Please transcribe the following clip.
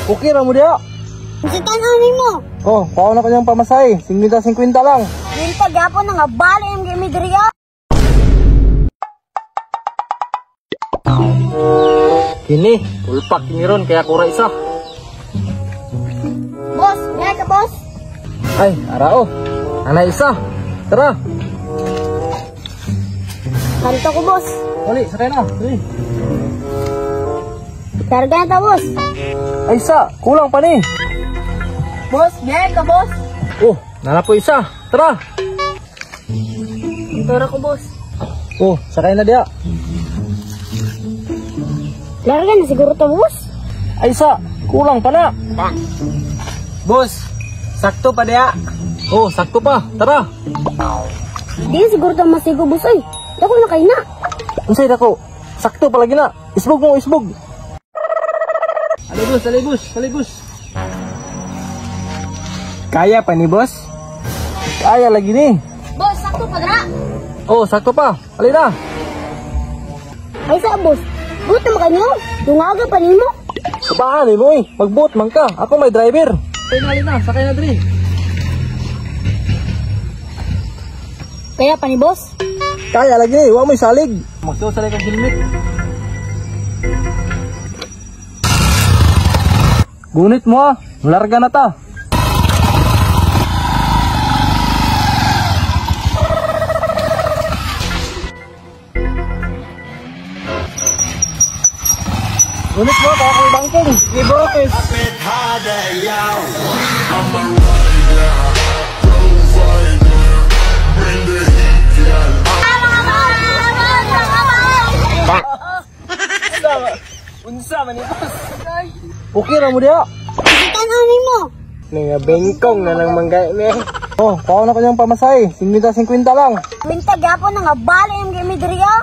Okay ra mo diya. Sa tananin mo. Oh, pao na kanyang pamasay. 50-50 lang. Winta gapon na nga bali ang gimi diriya. Kini, ulpak kini ron kaya kura isa. Boss, biya ka boss. Ay, arao. Anay isa. Tara. Kanto ko boss. Uli, sakay na. Uli. Karga na ta boss. Ay, isa. Kulang pa ni. Boss, biya ka boss. Oh, nana po isa. Tara. Kantora ko boss. Oh, sakay na diya. Larga na siguro to boss. Ay, isa. Kulang pa na. Boss, sakto pa diya. Oh, sakto pa. Tara. Di siguro to masigo boss ay. Dako na kay na. Unsay dako? Sakto pa lagi na. Isbog mo, isbog. Alibus, alibus, alibus. Kaya pa ni boss? Kaya lagi ni. Boss, sakto pa dra. Oh, sakto pa. Alina. Ay sa boss. Buta mo kanyo. Dungaga pa nimo. Sabaan mo eh. Mag-boat man ka. Ako may driver. Alina, sakay na diri. Kaya pa ni boss. Kaya lagi ni. Huwag mo'y salig. Magsusalay kang helmet. Gunit mo ah. Larga na ta. Gunit mo, kaya kong bangking. Ibokis. Unsa man ito? Okay ra mo diya. Sa tananin mo. Nga bengkong na nang manggay ni. Oh, pao na kanyang pamasay. 50-50 lang. Winta gapon na nga bali ang gimi diriya.